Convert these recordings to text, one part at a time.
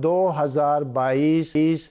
2022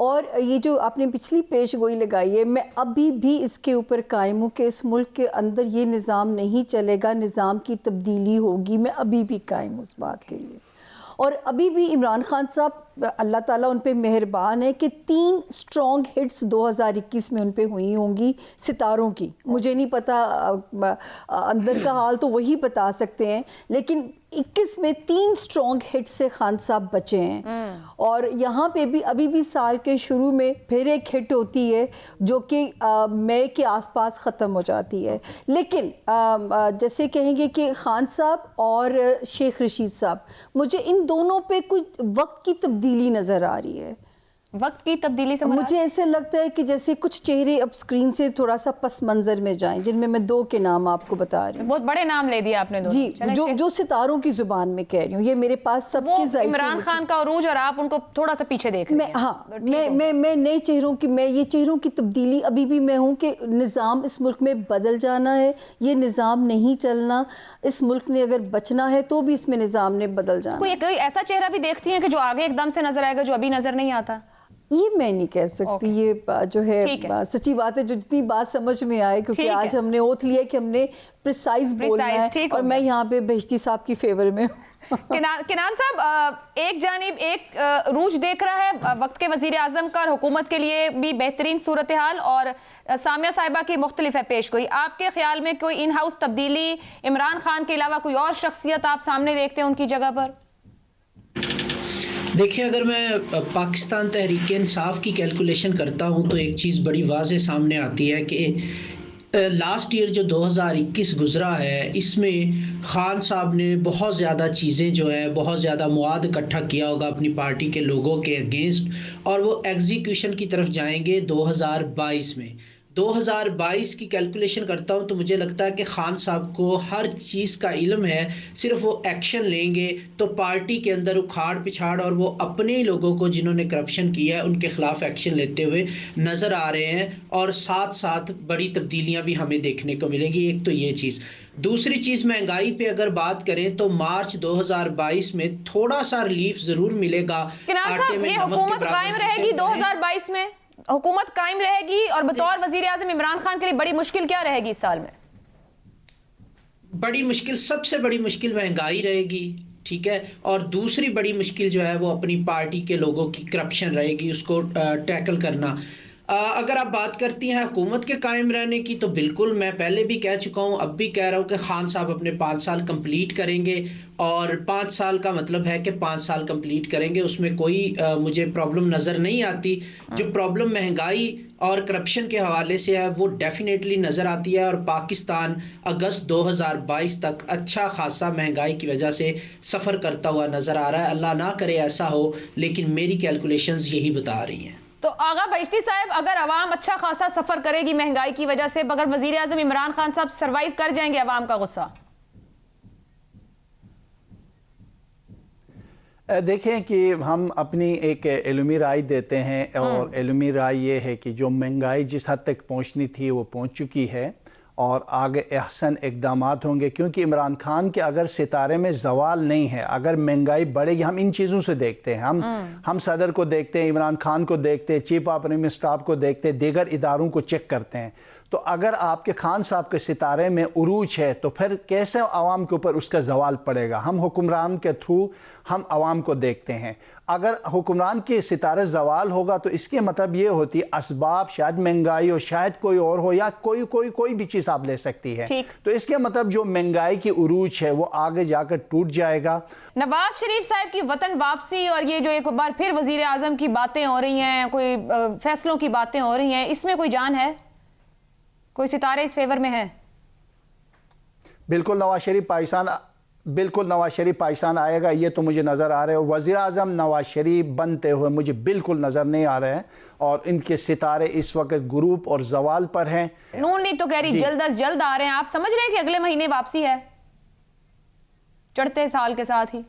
اور یہ جو آپ نے پچھلی پیش گوئی لگائی ہے، میں ابھی بھی اس کے اوپر قائم ہوں کہ اس ملک کے اندر یہ نظام نہیں چلے گا، نظام کی تبدیلی ہوگی، میں ابھی بھی قائم ہوں اس بات کے لیے. اور ابھی بھی عمران خان صاحب اللہ تعالیٰ ان پہ مہربان ہے کہ 3 اسٹرانگ ہٹس 2021 میں ان پہ ہوئی ہوں گی ستاروں کی. مجھے نہیں پتا اندر کا حال تو وہی بتا سکتے ہیں، لیکن 21 میں 3 اسٹرانگ ہٹ سے خان صاحب بچے ہیں. اور یہاں پہ بھی ابھی بھی سال کے شروع میں پھر ایک ہٹ ہوتی ہے جو کہ مئی کے آس پاس ختم ہو جاتی ہے. لیکن جیسے کہیں گے کہ خان صاحب اور شیخ رشید صاحب، مجھے ان دونوں پہ کچھ وقت کی تبدیلی نظر آ رہی ہے. وقت کی تبدیلی سے مجھے ایسے لگتا ہے کہ جیسے کچھ چہرے اب اسکرین سے تھوڑا سا پس منظر میں جائیں، جن میں 2 کے نام آپ کو بتا رہی ہوں. بہت بڑے نام لے دیا آپ نے. جی، جو ستاروں کی زبان میں کہہ رہی ہوں، یہ میرے پاس سب کے ذائقے. عمران خان کا عروج اور آپ ان کو تھوڑا سا پیچھے دیکھ رہے ہیں. ہاں، میں نئے چہروں کی، میں یہ چہروں کی تبدیلی ابھی بھی میں ہوں کہ نظام اس ملک میں بدل جانا ہے، یہ نظام نہیں چلنا. اس ملک نے اگر بچنا ہے تو بھی اس میں نظام نے بدل جانا. کوئی ایسا چہرہ بھی دیکھتی ہیں کہ جو آگے ایک دم سے نظر آئے گا جو ابھی نظر نہیں آتا؟ یہ میں نہیں کہہ سکتی. یہ جو ہے سچی بات ہے، جو جتنی بات سمجھ میں آئے، کیونکہ آج ہم نے اوتھ لیا کہ ہم نے پریسائز بولنا ہے، اور میں یہاں پہ بہشتی صاحب کی فیور میں ہوں. کنان صاحب، ایک جانب ایک روج دیکھ رہا ہے وقت کے وزیر اعظم کا، اور حکومت کے لیے بھی بہترین صورتحال، اور سامیہ صاحبہ کی مختلف ہے پیش گوئی. آپ کے خیال میں کوئی ان ہاؤس تبدیلی عمران خان کے علاوہ کوئی اور شخصیت آپ سامنے دیکھتے ہیں ان کی جگہ پر؟ دیکھیں، اگر میں پاکستان تحریک انصاف کی کیلکولیشن کرتا ہوں تو ایک چیز بڑی واضح سامنے آتی ہے کہ لاسٹ ایئر جو 2021 گزرا ہے، اس میں خان صاحب نے بہت زیادہ چیزیں جو ہے، بہت زیادہ مواد اکٹھا کیا ہوگا اپنی پارٹی کے لوگوں کے اگینسٹ، اور وہ ایگزیکیوشن کی طرف جائیں گے 2022 میں. 2022 کی کیلکولیشن کرتا ہوں تو مجھے لگتا ہے کہ خان صاحب کو ہر چیز کا علم ہے، صرف وہ ایکشن لیں گے تو پارٹی کے اندر اکھاڑ پچھاڑ، اور وہ اپنے ہی لوگوں کو جنہوں نے کرپشن کیا ہے ان کے خلاف ایکشن لیتے ہوئے نظر آ رہے ہیں. اور ساتھ ساتھ بڑی تبدیلیاں بھی ہمیں دیکھنے کو ملیں گی. ایک تو یہ چیز. دوسری چیز، مہنگائی پہ اگر بات کریں تو مارچ 2022 میں تھوڑا سا ریلیف ضرور ملے گا. یہ حکومت قائم رہے گی 2022 میں؟ حکومت قائم رہے گی، اور بطور وزیر اعظم عمران خان کے لیے بڑی مشکل کیا رہے گی اس سال میں؟ بڑی مشکل، سب سے بڑی مشکل مہنگائی رہے گی، ٹھیک ہے. اور دوسری بڑی مشکل جو ہے وہ اپنی پارٹی کے لوگوں کی کرپشن رہے گی، اس کو ٹیکل کرنا. اگر آپ بات کرتی ہیں حکومت کے قائم رہنے کی تو بالکل، میں پہلے بھی کہہ چکا ہوں، اب بھی کہہ رہا ہوں کہ خان صاحب اپنے 5 سال کمپلیٹ کریں گے، اور 5 سال کا مطلب ہے کہ 5 سال کمپلیٹ کریں گے. اس میں کوئی مجھے پرابلم نظر نہیں آتی. جو پرابلم مہنگائی اور کرپشن کے حوالے سے ہے وہ ڈیفینیٹلی نظر آتی ہے، اور پاکستان اگست 2022 تک اچھا خاصا مہنگائی کی وجہ سے سفر کرتا ہوا نظر آ رہا ہے. اللہ نہ کرے ایسا ہو، لیکن میری کیلکولیشنز یہی بتا رہی ہیں. تو آغا بہشتی صاحب، اگر عوام اچھا خاصا سفر کرے گی مہنگائی کی وجہ سے، مگر وزیر اعظم عمران خان صاحب سروائیو کر جائیں گے عوام کا غصہ؟ دیکھیں کہ ہم اپنی ایک علمی رائے دیتے ہیں، اور علمی رائے یہ ہے کہ جو مہنگائی جس حد تک پہنچنی تھی وہ پہنچ چکی ہے، اور آگے احسن اقدامات ہوں گے. کیونکہ عمران خان کے اگر ستارے میں زوال نہیں ہے، اگر مہنگائی بڑھے گی، ہم ان چیزوں سے دیکھتے ہیں، ہم صدر کو دیکھتے ہیں، عمران خان کو دیکھتے ہیں، چیف آف پرائم اسٹاف کو دیکھتے ہیں، دیگر اداروں کو چیک کرتے ہیں. تو اگر آپ کے خان صاحب کے ستارے میں عروج ہے تو پھر کیسے عوام کے اوپر اس کا زوال پڑے گا؟ ہم حکمران کے تھرو ہم عوام کو دیکھتے ہیں. اگر حکمران کے ستارے زوال ہوگا تو اس کے مطلب یہ ہوتی اسباب، شاید مہنگائی ہو، شاید کوئی اور ہو، یا کوئی بھی چیز آپ لے سکتی ہے. تو اس کے مطلب جو مہنگائی کی عروج ہے وہ آگے جا کر ٹوٹ جائے گا. نواز شریف صاحب کی وطن واپسی اور یہ جو ایک بار پھر وزیر اعظم کی باتیں ہو رہی ہیں، کوئی فیصلوں کی باتیں ہو رہی ہیں، اس میں کوئی جان ہے؟ کوئی ستارے اس فیور میں ہیں؟ بالکل نواز شریف پاکستان آئے گا، یہ تو مجھے نظر آ رہا ہے. وزیر اعظم نواز شریف بنتے ہوئے مجھے بالکل نظر نہیں آ رہے ہیں، اور ان کے ستارے اس وقت گروپ اور زوال پر ہیں. نون لیگ تو کہہ رہی جلد از جلد آ رہے ہیں. آپ سمجھ رہے ہیں کہ اگلے مہینے واپسی ہے چڑھتے سال کے ساتھ ہی؟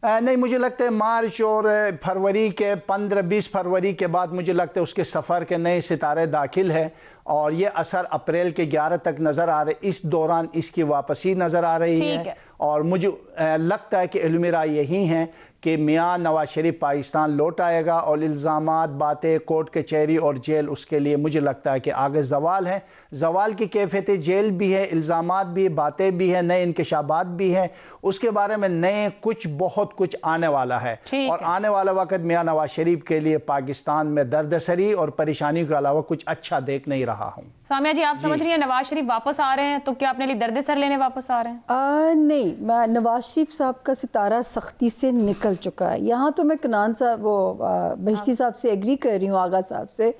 نہیں، مجھے لگتا ہے مارچ اور فروری کے 15-20 فروری کے بعد مجھے لگتا ہے اس کے سفر کے نئے ستارے داخل ہیں، اور یہ اثر اپریل کے 11 تک نظر آ رہے. اس دوران اس کی واپسی نظر آ رہی ہے. اور مجھے لگتا ہے کہ علمی رائے یہی ہیں کہ میاں نواز شریف پاکستان لوٹ آئے گا، اور الزامات، باتیں، کورٹ کچہری اور جیل اس کے لیے مجھے لگتا ہے کہ آگے زوال ہے، زوال کی کیفیت، جیل بھی ہے، الزامات بھی، باتیں بھی ہیں، نئے انکشافات بھی ہیں، اس کے بارے میں نئے بہت کچھ آنے والا ہے، اور آنے والا وقت میاں نواز شریف کے لیے پاکستان میں درد سری اور پریشانی کے علاوہ کچھ اچھا دیکھ نہیں رہا ہوں۔ سامیہ جی، آپ سمجھ رہی ہیں نواز شریف واپس آ رہے ہیں تو کیا اپنے لیے درد سر لینے واپس آ رہے ہیں؟ نہیں، نواز شریف صاحب کا ستارہ سختی سے نکل چکا ہے۔ یہاں تو میں کنان صاحب بہشتی صاحب سے ایگری کر رہی ہوں، آغا صاحب سے،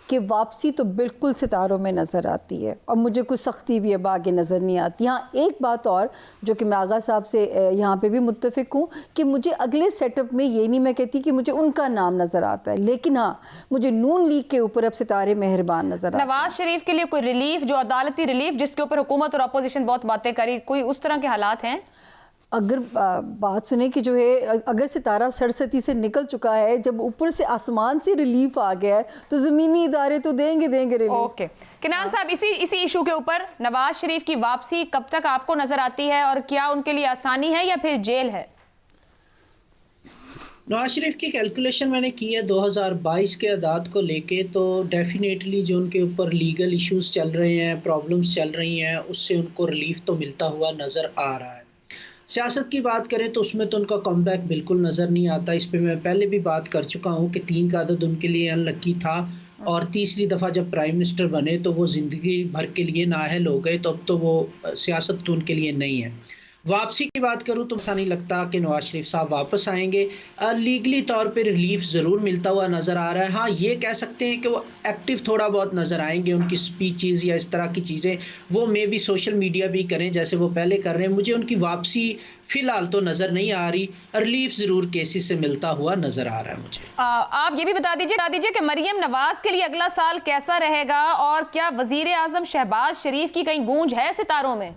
کہ واپسی تو بالکل ستاروں میں نظر آتی ہے، اور مجھے کوئی سختی بھی اب آگے نظر نہیں آتی۔ ہاں ایک بات اور جو کہ میں آغا صاحب سے یہاں پہ بھی متفق ہوں، کہ مجھے اگلے سیٹ اپ میں یہ نہیں میں کہتی کہ مجھے ان کا نام نظر آتا ہے، لیکن ہاں مجھے نون لیگ کے اوپر اب ستارے مہربان نظر آتے ہیں۔ نواز شریف کے لیے کوئی ریلیف، جو عدالتی ریلیف جس کے اوپر حکومت اور اپوزیشن بہت باتیں کری، کوئی اس طرح کے حالات ہیں؟ اگر بات سنیں کہ جو ہے اگر ستارہ سرستی سے نکل چکا ہے، جب اوپر سے آسمان سے ریلیف آ گیا ہے تو زمینی ادارے تو دیں گے ریلیف۔ اوکے کنان صاحب، اسی ایشو کے اوپر نواز شریف کی واپسی کب تک آپ کو نظر آتی ہے، اور کیا ان کے لیے آسانی ہے یا پھر جیل ہے؟ نواز شریف کی کیلکولیشن میں نے کی ہے 2022 کے اعداد کو لے کے، تو ڈیفینیٹلی جو ان کے اوپر لیگل ایشوز چل رہے ہیں، پرابلمز چل رہی ہیں، اس سے ان کو ریلیف تو ملتا ہوا نظر آ رہا ہے۔ سیاست کی بات کریں تو اس میں تو ان کا کم بیک بالکل نظر نہیں آتا۔ اس پہ میں پہلے بھی بات کر چکا ہوں کہ 3 کا عدد ان کے لیے ان لکی تھا، اور تیسری دفعہ جب پرائم منسٹر بنے تو وہ زندگی بھر کے لیے نااہل ہو گئے، تو اب تو وہ سیاست تو ان کے لیے نہیں ہے۔ واپسی کی بات کروں تو ایسا نہیں لگتا کہ نواز شریف صاحب واپس آئیں گے۔ لیگلی طور پہ ریلیف ضرور ملتا ہوا نظر آ رہا ہے۔ ہاں یہ کہہ سکتے ہیں کہ وہ ایکٹیو تھوڑا بہت نظر آئیں گے، ان کی سپیچز یا اس طرح کی چیزیں وہ میں بھی سوشل میڈیا بھی کریں جیسے وہ پہلے کر رہے ہیں۔ مجھے ان کی واپسی فی الحال تو نظر نہیں آ رہی، ریلیف ضرور کیسز سے ملتا ہوا نظر آ رہا ہے مجھے۔ آپ یہ بھی بتا دیجئے کہ مریم نواز کے لیے اگلا سال کیسا رہے گا، اور کیا وزیر اعظم شہباز شریف کی کہیں گونج ہے ستاروں میں؟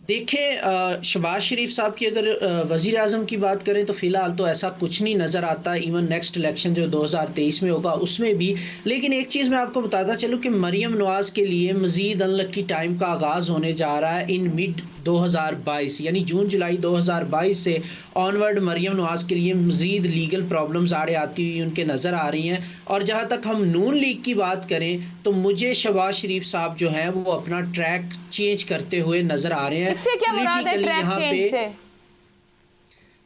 دیکھیں شہباز شریف صاحب کی اگر وزیر اعظم کی بات کریں تو فی الحال تو ایسا کچھ نہیں نظر آتا، ایون نیکسٹ الیکشن جو 2023 میں ہوگا اس میں بھی۔ لیکن ایک چیز میں آپ کو بتاتا چلوں کہ مریم نواز کے لیے مزید ان لکی ٹائم کا آغاز ہونے جا رہا ہے ان مڈ 2022، یعنی جون جولائی 2022 سے آنورڈ مریم نواز کے لیے مزید لیگل پرابلمز آڑے آتی ہوئی ان کے نظر آ رہی ہیں۔ اور جہاں تک ہم نون لیگ کی بات کریں تو مجھے شہباز شریف صاحب جو ہیں وہ اپنا ٹریک چینج کرتے ہوئے نظر آ رہے ہیں۔ اس سے کیا مراد ہے ٹریک چینج سے؟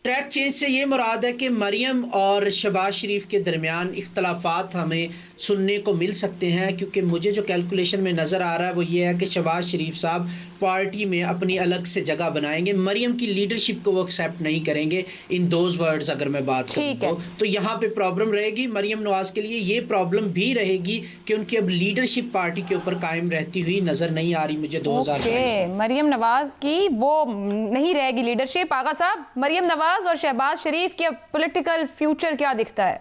ٹریک چینج سے یہ مراد ہے کہ مریم اور شہباز شریف کے درمیان اختلافات ہمیں سننے کو مل سکتے ہیں، کیونکہ مجھے جو کیلکولیشن میں نظر آ رہا ہے وہ یہ ہے کہ شہباز شریف صاحب پارٹی میں اپنی الگ سے جگہ بنائیں گے، مریم کی لیڈرشپ کو وہ ایکسیپٹ نہیں کریں گے۔ ان دوز ورڈز اگر میں بات کروں تو یہاں پہ پرابلم رہے گی مریم نواز کے لیے، یہ پرابلم بھی رہے گی کہ ان کی اب لیڈرشپ پارٹی کے اوپر قائم رہتی ہوئی نظر نہیں آ رہی مجھے 2022۔ مریم نواز کی وہ نہیں رہے گی لیڈرشپ۔ آغا صاحب، مریم نواز اور شہباز شریف کے پولیٹیکل فیوچر کیا دکھتا ہے؟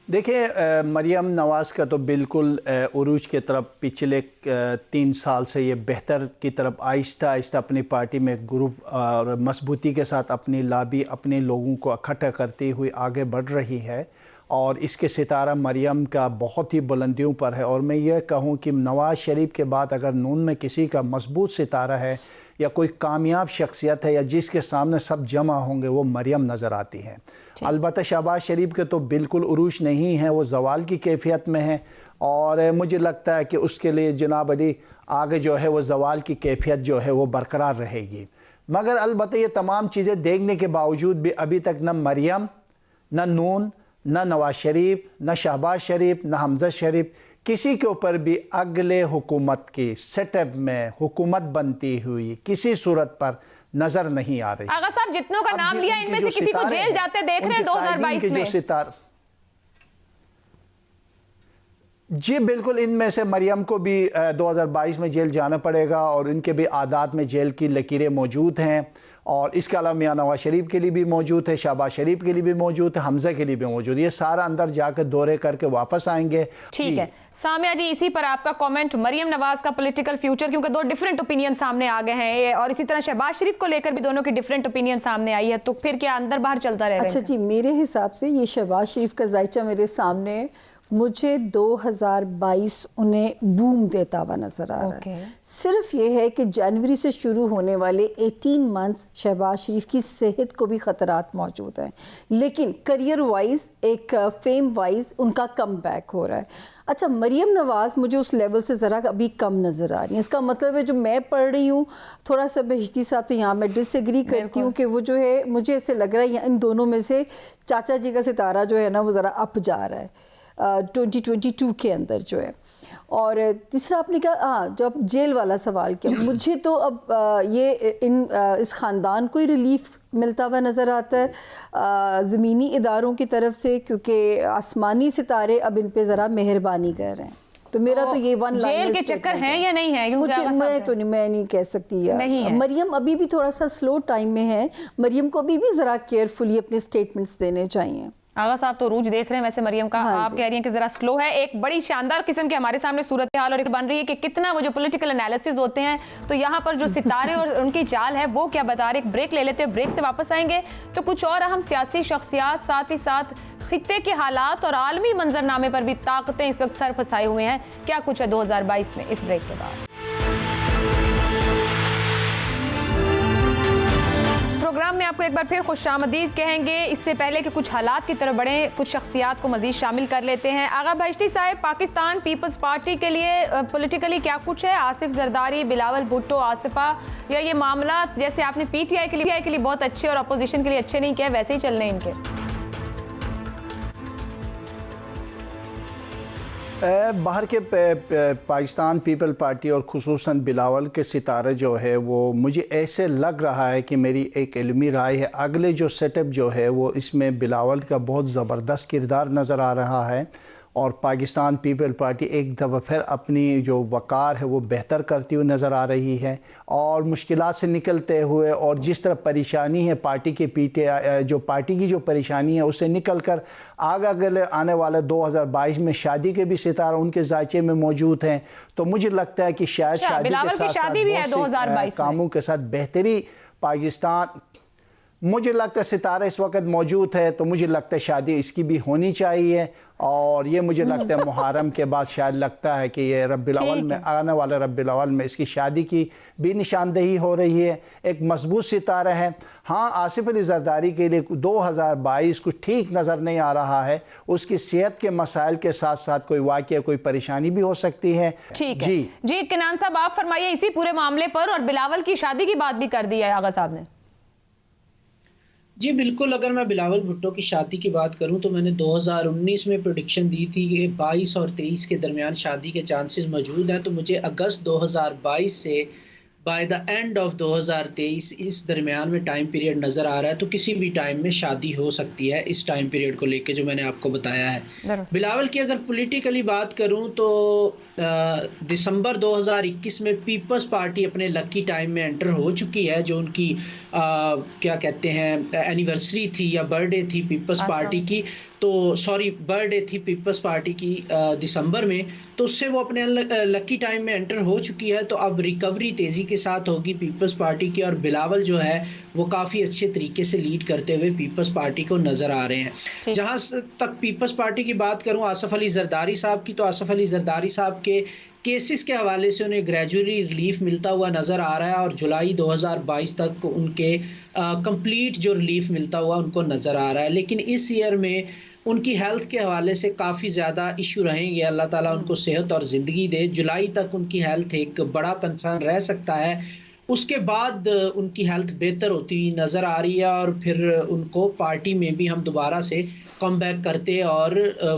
دیکھیں مریم نواز کا تو بالکل عروج کی طرف پچھلے 3 سال سے یہ بہتر کی طرف آہستہ آہستہ اپنی پارٹی میں گروپ اور مضبوطی کے ساتھ اپنی لابی اپنے لوگوں کو اکٹھا کرتی ہوئی آگے بڑھ رہی ہے، اور اس کے ستارہ مریم کا بہت ہی بلندیوں پر ہے۔ اور میں یہ کہوں کہ نواز شریف کے بعد اگر نون میں کسی کا مضبوط ستارہ ہے یا کوئی کامیاب شخصیت ہے یا جس کے سامنے سب جمع ہوں گے، وہ مریم نظر آتی ہے۔ البتہ شہباز شریف کے تو بالکل عروج نہیں ہے، وہ زوال کی کیفیت میں ہے، اور مجھے لگتا ہے کہ اس کے لیے جناب علی آگے جو ہے وہ زوال کی کیفیت جو ہے وہ برقرار رہے گی۔ مگر البتہ یہ تمام چیزیں دیکھنے کے باوجود بھی ابھی تک نہ مریم، نہ نون، نہ نواز شریف، نہ شہباز شریف، نہ حمزہ شریف، کسی کے اوپر بھی اگلے حکومت کی سیٹ اپ میں حکومت بنتی ہوئی کسی صورت پر نظر نہیں آ رہی۔ آغا صاحب، جتنوں کا نام لیا ان میں سے کسی کو جیل جاتے دیکھ رہے ہیں 2022 میں؟ جی بالکل، ان میں سے مریم کو بھی 2022 میں جیل جانا پڑے گا، اور ان کے بھی عادات میں جیل کی لکیریں موجود ہیں، اور اس کے علاوہ میاں نواز شریف کے لیے بھی موجود ہے، شہباز شریف کے لیے بھی موجود ہے، حمزہ کے لیے بھی موجود ہے۔ یہ سارا اندر جا کے دورے کر کے واپس آئیں گے۔ ٹھیک ہے سامیہ جی، اسی پر آپ کا کومنٹ، مریم نواز کا پولیٹیکل فیوچر، کیونکہ 2 ڈیفرنٹ اوپینین سامنے آ گئے ہیں، اور اسی طرح شہباز شریف کو لے کر بھی دونوں کی ڈیفرنٹ اوپینین سامنے آئی ہے، تو پھر کیا اندر باہر چلتا رہے گا؟ اچھا جی، میرے حساب سے یہ شہباز شریف کا ذائچہ میرے سامنے مجھے 2022 انہیں بوم دیتا ہوا نظر آ رہا ہے. صرف یہ ہے کہ جنوری سے شروع ہونے والے 18 منتھس شہباز شریف کی صحت کو بھی خطرات موجود ہیں, لیکن کریئر وائز ایک فیم وائز ان کا کم بیک ہو رہا ہے. اچھا, مریم نواز مجھے اس لیول سے ذرا ابھی کم نظر آ رہی ہیں. اس کا مطلب ہے جو میں پڑھ رہی ہوں تھوڑا سا بہشتی صاحب سے یہاں میں ڈس ایگری کرتی ہوں کہ وہ جو ہے مجھے ایسے لگ رہا ہے ان دونوں میں سے چاچا جی کا ستارہ جو ہے نا وہ ذرا اپ جا رہا ہے 2022 کے اندر جو ہے. اور تیسرا آپ نے کہا ہاں جو آپ جیل والا سوال کیا, مجھے تو اب یہ اس خاندان کو ہی ریلیف ملتا ہوا نظر آتا ہے زمینی اداروں کی طرف سے, کیونکہ آسمانی ستارے اب ان پہ ذرا مہربانی کر رہے ہیں. تو میرا تو یہ ون لائن جیل کے چکر ہیں یا نہیں ہے, میں نہیں کہہ سکتی. مریم ابھی بھی تھوڑا سا سلو ٹائم میں ہے, مریم کو ابھی بھی ذرا کیئرفلی اپنے سٹیٹمنٹس دینے چاہیے. آغا صاحب تو روج دیکھ رہے ہیں ویسے مریم کا, آپ کہہ رہی ہیں کہ ذرا سلو ہے. ایک بڑی شاندار قسم کے ہمارے سامنے صورتحال اور ایک بن رہی ہے کہ کتنا وہ جو پولیٹیکل انالیسز ہوتے ہیں, تو یہاں پر جو ستارے اور ان کی چال ہے وہ کیا بتا رہے. ایک بریک لے لیتے ہیں, بریک سے واپس آئیں گے تو کچھ اور اہم سیاسی شخصیات, ساتھ ہی ساتھ خطے کے حالات اور عالمی منظرنامے پر بھی طاقتیں اس وقت سر پھنسائے ہوئے ہیں. کیا کچھ ہے 2022 میں, اس بریک کے بعد. پروگرام میں آپ کو ایک بار پھر خوش آمدید کہیں گے. اس سے پہلے کہ کچھ حالات کی طرف بڑھیں, کچھ شخصیات کو مزید شامل کر لیتے ہیں. آغا بہشتی صاحب, پاکستان پیپلز پارٹی کے لیے پولیٹیکلی کیا کچھ ہے؟ آصف زرداری, بلاول بھٹو, آصفہ, یا یہ معاملات جیسے آپ نے پی ٹی آئی کے لیے بہت اچھے اور اپوزیشن کے لیے اچھے نہیں کہے ویسے ہی چلنے ان کے؟ باہر کے پاکستان پیپل پارٹی اور خصوصاً بلاول کے ستارے جو ہے وہ مجھے ایسے لگ رہا ہے کہ میری ایک علمی رائے ہے, اگلے جو سیٹ اپ جو ہے وہ اس میں بلاول کا بہت زبردست کردار نظر آ رہا ہے, اور پاکستان پیپل پارٹی ایک دفعہ پھر اپنی جو وقار ہے وہ بہتر کرتی ہوئی نظر آ رہی ہے, اور مشکلات سے نکلتے ہوئے, اور جس طرح پریشانی ہے پارٹی کے جو پارٹی کی جو پریشانی ہے اس سے نکل کر اگلے آنے والے 2022 میں شادی کے بھی ستارے ان کے ذائچے میں موجود ہیں. تو مجھے لگتا ہے کہ شاید شادی کے ساتھ کاموں کے ساتھ بہتری پاکستان, مجھے لگتا ہے ستارہ اس وقت موجود ہے تو مجھے لگتا ہے شادی اس کی بھی ہونی چاہیے. اور یہ مجھے لگتا ہے محرم کے بعد شاید لگتا ہے کہ یہ ربیع الاول میں آنے والے ربیع الاول میں اس کی شادی کی بھی نشاندہی ہو رہی ہے. ایک مضبوط ستارہ ہے. ہاں, آصف علی زرداری کے لیے 2022 کچھ ٹھیک نظر نہیں آ رہا ہے, اس کی صحت کے مسائل کے ساتھ ساتھ کوئی واقعہ کوئی پریشانی بھی ہو سکتی ہے. ٹھیک ہے جی کنان صاحب آپ فرمائیے اسی پورے معاملے پر, اور بلاول کی شادی کی بات بھی کر دی ہے آغا صاحب نے. جی بالکل, اگر میں بلاول بھٹو کی شادی کی بات کروں تو میں نے 2019 میں پریڈکشن دی تھی کہ 22 اور 23 کے درمیان شادی کے چانسز موجود ہیں, تو مجھے اگست 2022 سے بائی دا اینڈ آف 2023 اس درمیان میں ٹائم پیریڈ نظر آ رہا ہے. تو کسی بھی ٹائم میں شادی ہو سکتی ہے اس ٹائم پیریڈ کو لے کے جو میں نے آپ کو بتایا ہے. بلاول کی اگر پولیٹیکلی بات کروں تو دسمبر 2021 میں پیپلز پارٹی اپنے لکی ٹائم میں انٹر ہو چکی ہے, جو ان کی کیا کہتے ہیں اینیورسری تھی یا برتھ ڈے تھی پیپلز پارٹی کی, تو برتھ ڈے تھی پیپلز پارٹی کی دسمبر میں, تو اس سے وہ اپنے لکی ٹائم میں انٹر ہو چکی ہے. تو اب ریکوری تیزی کے ساتھ ہوگی پیپلز پارٹی کی, اور بلاول جو ہے وہ کافی اچھے طریقے سے لیڈ کرتے ہوئے پیپلز پارٹی کو نظر آ رہے ہیں. جہاں تک پیپلز پارٹی کی بات کروں آصف علی زرداری صاحب کی, تو آصف علی زرداری صاحب کے کیسز کے حوالے سے انہیں گریجولی ریلیف ملتا ہوا نظر آ رہا ہے, اور جولائی 2022 تک ان کے کمپلیٹ جو ریلیف ملتا ہوا ان کو نظر آ رہا ہے. لیکن اس ایئر میں ان کی ہیلتھ کے حوالے سے کافی زیادہ ایشو رہیں گے. اللہ تعالیٰ ان کو صحت اور زندگی دے. جولائی تک ان کی ہیلتھ ایک بڑا کنسرن رہ سکتا ہے, اس کے بعد ان کی ہیلتھ بہتر ہوتی نظر آ رہی ہے, اور پھر ان کو پارٹی میں بھی ہم دوبارہ سے کم بیک کرتے اور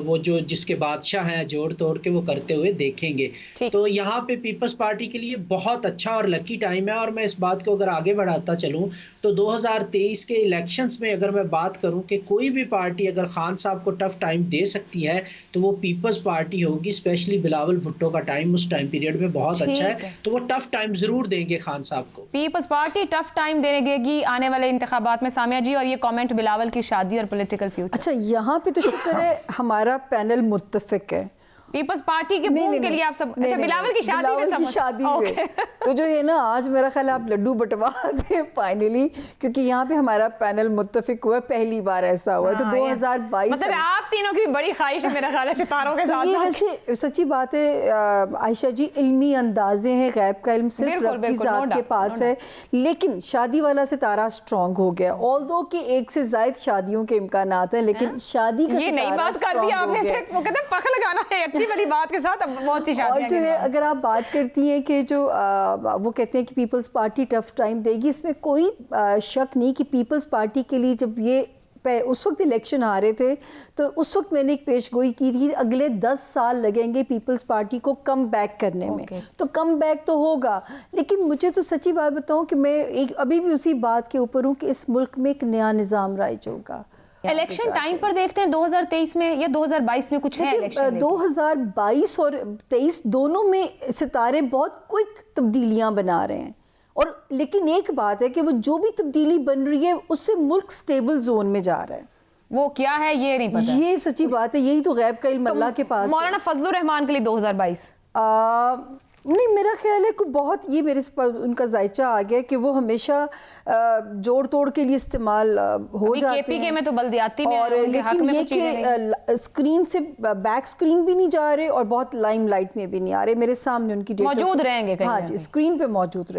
وہ جو جس کے بادشاہ ہیں جوڑ توڑ کے وہ کرتے ہوئے دیکھیں گے. تو یہاں پہ پیپلز پارٹی کے لیے بہت اچھا اور لکی ٹائم ہے. اور میں اس بات کو اگر آگے بڑھاتا چلوں تو 2023 کے الیکشنز میں اگر میں بات کروں کہ کوئی بھی پارٹی اگر خان صاحب کو ٹف ٹائم دے سکتی ہے تو وہ پیپلز پارٹی ہوگی. اسپیشلی بلاول بھٹو کا ٹائم اس ٹائم پیریڈ میں بہت اچھا ہے, تو وہ ٹف ٹائم ضرور دیں گے خان صاحب کو. پیپلز پارٹی ٹف ٹائم دے گی آنے والے انتخابات میں. سامیہ جی, اور یہ کامنٹ بلاول کی شادی اور پولیٹیکل فیوچر. اچھا, یہاں پہ تو شکر ہے ہمارا پینل متفق ہے, پیپلز پارٹی کے بوم کے لیے آپ سب اچھا بلاول کی شادی میں بلاول کی شادی میں تو جو ہے نا آج میرا خیال آپ لڈو بٹوا دیں فائنلی، کیونکہ یہاں پہ ہمارا پینل متفق ہوا ہے، پہلی بار ایسا ہوا ہے. تو 2022 مطلب آپ تینوں کی بڑی خواہش ہے میرا خیال ہے ستاروں کے ساتھ. یہ ویسے سچی بات ہے عائشہ جی، علمی اندازے ہیں، غیب کا علم صرف رب کی ذات کے پاس ہے، لیکن شادی والا ستارہ اسٹرانگ ہو گیا. آلدو کہ ایک سے زائد شادیوں کے امکانات ہیں، لیکن شادی کا یہ نئی بات کر دی آپ نے، وہ کہتے ہیں پخ لگانا ہے اچھی والی بات کے ساتھ. بہت سی شادیاں اور جو ہے اگر آپ بات کرتی ہیں کہ جو وہ کہتے ہیں کہ پیپلز پارٹی ٹف ٹائم دے گی، اس میں کوئی شک نہیں کہ پیپلز پارٹی کے لیے جب یہ اس وقت الیکشن آ رہے تھے تو اس وقت میں نے ایک پیش گوئی کی تھی اگلے 10 سال لگیں گے پیپلز پارٹی کو کم بیک کرنے میں. تو کم بیک تو ہوگا، لیکن مجھے تو سچی بات بتاؤں کہ میں ابھی بھی اسی بات کے اوپر ہوں کہ اس ملک میں ایک نیا نظام رائج ہوگا. الیکشن ٹائم پر دیکھتے ہیں 2023 میں یا 2022 میں کچھ ہے الیکشن؟ 2022 اور 23 دونوں میں ستارے بہت کوئک تبدیلیاں بنا رہے ہیں، اور لیکن ایک بات ہے کہ وہ جو بھی تبدیلی بن رہی ہے اس سے ملک سٹیبل زون میں جا رہا ہے. وہ کیا ہے یہ نہیں پتا. یہ سچی بات ہے، یہی تو غیب کا علم اللہ کے پاس. مولانا فضل الرحمان کے لیے 2022 نہیں، میرا خیال ہے کہ بہت یہ میرے ان کا ذائچہ آ گیا کہ وہ ہمیشہ جوڑ توڑ کے لیے استعمال ہو جاتے ہیں. کے پی کے میں تو بلدیاتی میں اور لیکن یہ کہ اسکرین سے بیک اسکرین بھی نہیں جا رہے اور بہت لائم لائٹ میں بھی نہیں آ رہے. میرے سامنے ان کی موجود رہیں گے، ہاں جی، اسکرین پہ موجود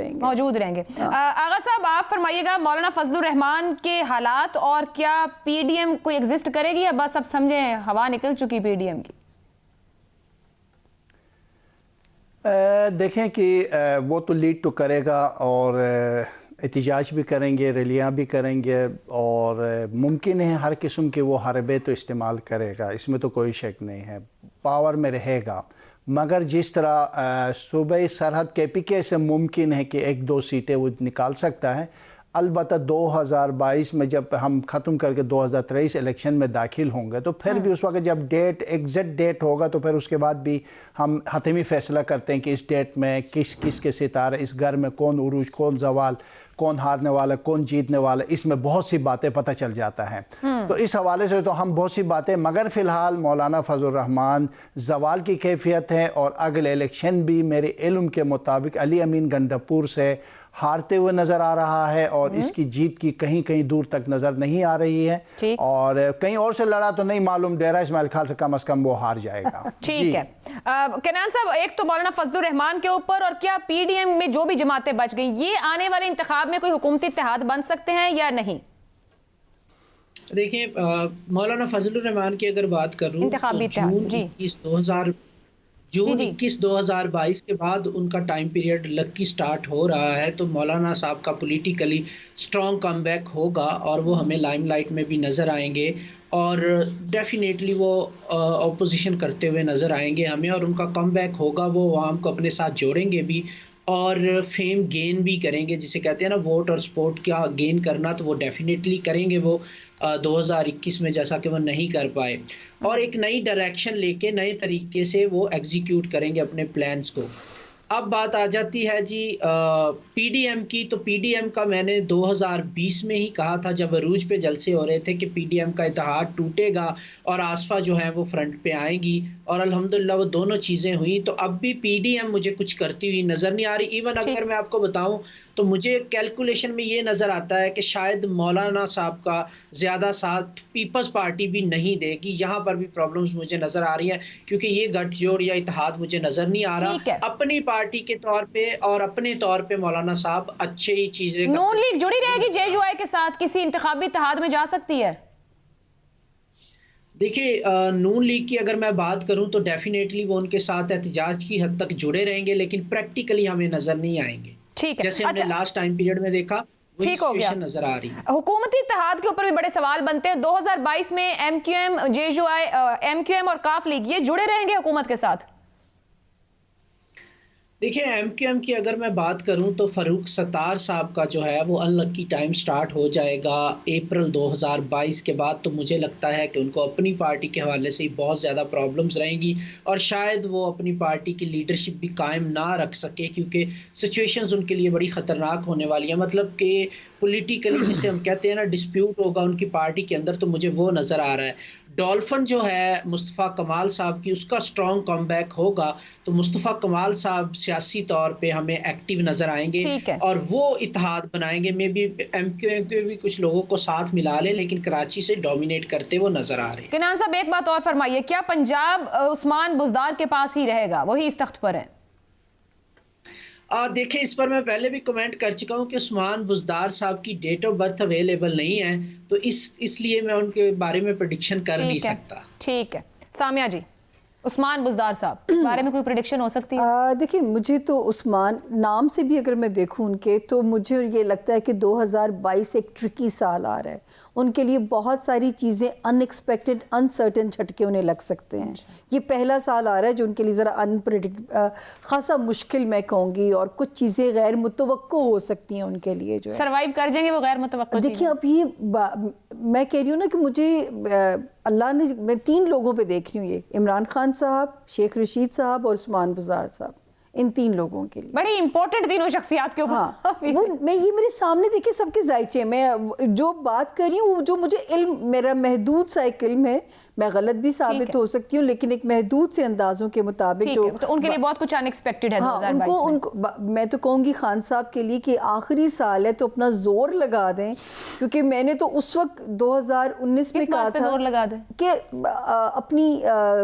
رہیں گے. آغا صاحب آپ فرمائیے گا مولانا فضل الرحمان کے حالات، اور کیا پی ڈی ایم کوئی ایگزسٹ کرے گی یا بس اب سمجھیں ہوا نکل چکی پی ڈی ایم کی؟ دیکھیں کہ وہ تو لیڈ تو کرے گا اور احتجاج بھی کریں گے، ریلیاں بھی کریں گے، اور ممکن ہے ہر قسم کے وہ حربے تو استعمال کرے گا، اس میں تو کوئی شک نہیں ہے، پاور میں رہے گا. مگر جس طرح صوبائی سرحد کے پی کے سے ممکن ہے کہ 1-2 سیٹیں وہ نکال سکتا ہے. البتہ 2022 میں جب ہم ختم کر کے 2023 الیکشن میں داخل ہوں گے تو پھر بھی اس وقت جب ایگزیکٹ ڈیٹ ہوگا تو پھر اس کے بعد بھی ہم حتمی فیصلہ کرتے ہیں کہ اس ڈیٹ میں کس کے ستارے، اس گھر میں کون عروج، کون زوال، کون ہارنے والا، کون جیتنے والا، اس میں بہت سی باتیں پتہ چل جاتا ہے. تو اس حوالے سے تو ہم بہت سی باتیں، مگر فی الحال مولانا فضل الرحمان زوال کی کیفیت ہے، اور اگلے الیکشن بھی میرے علم کے مطابق علی امین گنڈپور سے ہارتے ہوئے نظر آ رہا ہے، اور اس کی جیت کی کہیں دور تک نظر نہیں آ رہی ہے. اور کہیں اور سے لڑا تو نہیں معلوم، ڈیرہ اسماعیل خان سے کم از کم وہ ہار جائے گا. ٹھیک ہے کنان صاحب، ایک تو مولانا فضل الرحمان کے اوپر، اور کیا پی ڈی ایم میں جو بھی جماعتیں بچ گئیں یہ آنے والے انتخاب میں کوئی حکومتی اتحاد بن سکتے ہیں یا نہیں؟ دیکھیں مولانا فضل الرحمان کی اگر بات کروں انتخابی اتحاد جون 21 2022 کے بعد ان کا ٹائم پیریڈ لکی سٹارٹ ہو رہا ہے، تو مولانا صاحب کا پولیٹیکلی سٹرونگ کم بیک ہوگا اور وہ ہمیں لائم لائٹ میں بھی نظر آئیں گے، اور ڈیفینیٹلی وہ اپوزیشن کرتے ہوئے نظر آئیں گے ہمیں، اور ان کا کم بیک ہوگا، وہ عوام کو اپنے ساتھ جوڑیں گے بھی اور فیم گین بھی کریں گے، جسے کہتے ہیں نا ووٹ اور سپورٹ کیا گین کرنا، تو وہ ڈیفینیٹلی کریں گے وہ 2021 میں، جیسا کہ وہ نہیں کر پائے، اور ایک نئی ڈائریکشن لے کے نئے طریقے سے وہ ایگزیکیوٹ کریں گے اپنے پلانز کو. اب بات آ جاتی ہے جی پی ڈی ایم کی، تو پی ڈی ایم کا میں نے 2020 میں ہی کہا تھا جب عروج پہ جلسے ہو رہے تھے کہ پی ڈی ایم کا اتحاد ٹوٹے گا اور آصفہ جو ہے وہ فرنٹ پہ آئیں گی، اور الحمدللہ وہ دونوں چیزیں ہوئی. تو اب بھی پی ڈی ایم مجھے کچھ کرتی ہوئی نظر نہیں آ رہی. ایون اگر میں آپ کو بتاؤں تو مجھے کیلکولیشن میں یہ نظر آتا ہے کہ شاید مولانا صاحب کا زیادہ ساتھ پیپلز پارٹی بھی نہیں دے گی. یہاں پر بھی پرابلمز مجھے نظر آ رہی ہیں کیونکہ یہ گٹھ جوڑ یا اتحاد مجھے نظر نہیں آ رہا. اپنی پارٹی کے طور پہ اور اپنے طور پہ مولانا صاحب اچھے ہی چیزیں. نون لیگ جڑی رہے گی جے یو آئی کے ساتھ، کسی انتخابی اتحاد میں جا سکتی ہے؟ دیکھیں نون لیگ کی اگر میں بات کروں تو ڈیفینیٹلی وہ ان کے ساتھ احتجاج کی حد تک جڑے رہیں گے، لیکن پریکٹیکلی ہمیں نظر نہیں آئیں گے. ٹھیک ہے، جیسے ہم نے لاسٹ ٹائم پیریڈ میں دیکھا ٹھیک ہو گیا، نظر آ رہی ہے. حکومتی اتحاد کے اوپر بھی بڑے سوال بنتے ہیں. 2022 میں M Q M, J U I, M Q M اور کاف لیگ یہ جڑے رہیں گے حکومت کے ساتھ؟ دیکھیں ایم کیو ایم کی اگر میں بات کروں تو فاروق ستار صاحب کا جو ہے وہ ان لکی ٹائم سٹارٹ ہو جائے گا اپریل 2022 کے بعد. تو مجھے لگتا ہے کہ ان کو اپنی پارٹی کے حوالے سے بہت زیادہ پرابلمز رہیں گی، اور شاید وہ اپنی پارٹی کی لیڈرشپ بھی قائم نہ رکھ سکے، کیونکہ سچویشنز ان کے لیے بڑی خطرناک ہونے والی ہیں. مطلب کہ پولیٹیکلی جسے ہم کہتے ہیں نا ڈسپیوٹ ہوگا ان کی پارٹی کے اندر، تو مجھے وہ نظر آ رہا ہے. ڈولفن جو ہے مصطفیٰ کمال صاحب کی، اس کا اسٹرانگ کم بیک ہوگا تو مصطفیٰ کمال صاحب سیاسی طور پہ ہمیں ایکٹیو نظر آئیں گے اور وہ اتحاد بنائیں گے. میں بھی ایم کیو بھی کچھ لوگوں کو ساتھ ملا لے، لیکن کراچی سے ڈومینیٹ کرتے وہ نظر آ رہے ہیں. کنان صاحب ایک بات اور فرمائیے، کیا پنجاب عثمان بزدار کے پاس ہی رہے گا، وہی اس تخت پر ہے؟ دیکھیں اس پر میں پہلے بھی کمنٹ کر چکا ہوں کہ عثمان بزدار صاحب کی ڈیٹ آف برتھ اویلیبل نہیں ہے، تو اس لیے میں ان کے بارے میں پریڈکشن کر نہیں سکتا. ٹھیک ہے سامیہ جی، عثمان بزدار صاحب بارے میں کوئی پریڈکشن ہو سکتی ہے؟ دیکھیں مجھے تو عثمان نام سے بھی اگر میں دیکھوں ان کے، تو مجھے یہ لگتا ہے کہ 2022 ایک ٹرکی سال آ رہا ہے. ان کے لیے بہت ساری چیزیں ان ایکسپیکٹڈ انسرٹن جھٹکے انہیں لگ سکتے ہیں. یہ پہلا سال آ رہا ہے جو ان کے لیے ذرا خاصا مشکل میں کہوں گی، اور کچھ چیزیں غیر متوقع ہو سکتی ہیں ان کے لیے جو ہے. سروائیو کر جائیں گے وہ غیر متوقع؟ دیکھیں اب یہ میں کہہ رہی ہوں نا کہ مجھے اللہ نے، میں 3 لوگوں پہ دیکھ رہی ہوں، یہ عمران خان صاحب، شیخ رشید صاحب اور عثمان بزدار صاحب، ان 3 لوگوں کے لیے بڑی امپورٹنٹ تینوں شخصیات کے اوپر. ہاں میں یہ میرے سامنے دیکھیں سب کے ذائچے، میں جو بات کر رہی ہوں جو مجھے علم، میرا محدود سا ایک علم ہے، میں غلط بھی ثابت ہو سکتی ہوں، لیکن ایک محدود سے اندازوں کے مطابق جو ان کے لیے بہت کچھ ان ایکسپیکٹڈ ہے 2022 میں. میں تو کہوں گی خان صاحب کے لیے کہ آخری سال ہے تو اپنا زور لگا دیں، کیونکہ میں نے تو اس وقت 2019 میں کہا تھا زور لگا دیں کہ اپنی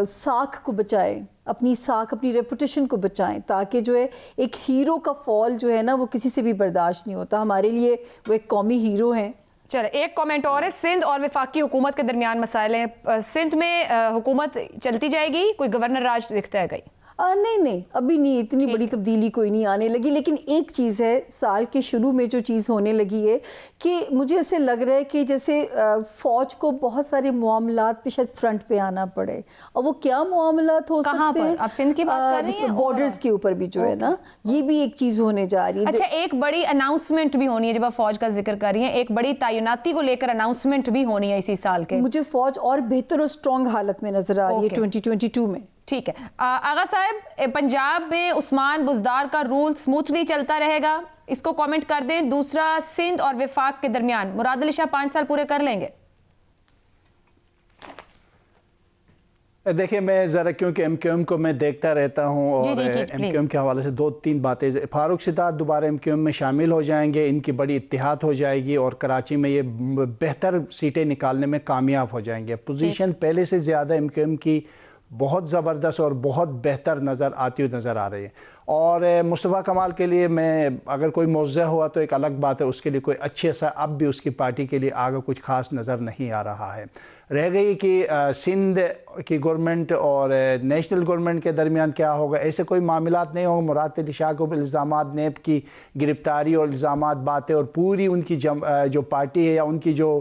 ساکھ کو بچائیں، اپنی ساکھ، اپنی ریپوٹیشن کو بچائیں، تاکہ جو ہے ایک ہیرو کا فال جو ہے نا وہ کسی سے بھی برداشت نہیں ہوتا. ہمارے لیے وہ ایک قومی ہیرو ہیں. چلے ایک کامنٹ اور ہے، سندھ اور وفاقی حکومت کے درمیان مسائل ہیں. سندھ میں حکومت چلتی جائے گی، کوئی گورنر راج دکھتا ہے کہیں؟ نہیں ابھی نہیں، اتنی بڑی تبدیلی کوئی نہیں آنے لگی. لیکن ایک چیز ہے، سال کے شروع میں جو چیز ہونے لگی ہے کہ مجھے ایسے لگ رہا ہے کہ جیسے فوج کو بہت سارے معاملات پہ شاید فرنٹ پہ آنا پڑے. اور وہ کیا معاملات ہو سکتے ہیں؟ آپ سندھ کی بات کر رہی ہیں؟ بارڈرز کے اوپر بھی جو ہے نا، یہ بھی ایک چیز ہونے جا رہی ہے. اچھا ایک بڑی اناؤنسمنٹ بھی ہونی ہے، جب آپ فوج کا ذکر کر رہی ہیں، ایک بڑی تعیناتی کو لے کر اناؤنسمنٹ بھی ہونی ہے اسی سال کے. مجھے فوج اور بہتر اور اسٹرانگ حالت میں نظر آ رہی ہے 2022 میں. ٹھیک ہے آغا صاحب، پنجاب میں عثمان بزدار کا رول سموتھلی چلتا رہے گا، اس کو کامنٹ کر دیں. دوسرا، سندھ اور وفاق کے درمیان مراد علی شاہ 5 سال پورے کر لیں گے؟ دیکھیں میں ذرا کیونکہ ایم کیو ایم کو میں دیکھتا رہتا ہوں اور ایم کیو ایم کے حوالے سے 2-3 باتیں. فاروق ستار دوبارہ ایم کیو ایم میں شامل ہو جائیں گے، ان کی بڑی اتحاد ہو جائے گی اور کراچی میں یہ بہتر سیٹیں نکالنے میں کامیاب ہو جائیں گے. پوزیشن پہلے سے زیادہ ایم کیو ایم کی بہت زبردست اور بہت بہتر نظر آتی ہوئی نظر آ رہی ہے. اور مصطفیٰ کمال کے لیے میں اگر کوئی موضوع ہوا تو ایک الگ بات ہے، اس کے لیے کوئی اچھے سا اب بھی اس کی پارٹی کے لیے آگے کچھ خاص نظر نہیں آ رہا ہے. رہ گئی کہ سندھ کی گورنمنٹ اور نیشنل گورنمنٹ کے درمیان کیا ہوگا. ایسے کوئی معاملات نہیں ہوں. مراد علی شاہ کو الزامات، نیب کی گرفتاری اور الزامات باتیں، اور پوری ان کی جو پارٹی ہے یا ان کی جو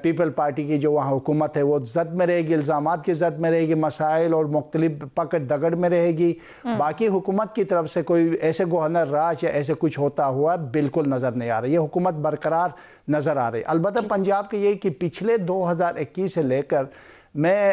پیپل پارٹی کی جو وہاں حکومت ہے وہ زد میں رہے گی، الزامات کی زد میں رہے گی، مسائل اور مختلف پکڑ دگڑ میں رہے گی. باقی حکومت کی طرف سے کوئی ایسے گوہر راج یا ایسے کچھ ہوتا ہوا بالکل نظر نہیں آ رہا. یہ حکومت برقرار نظر آ رہی. البتہ پنجاب کے یہ کہ پچھلے 2021 سے لے کر میں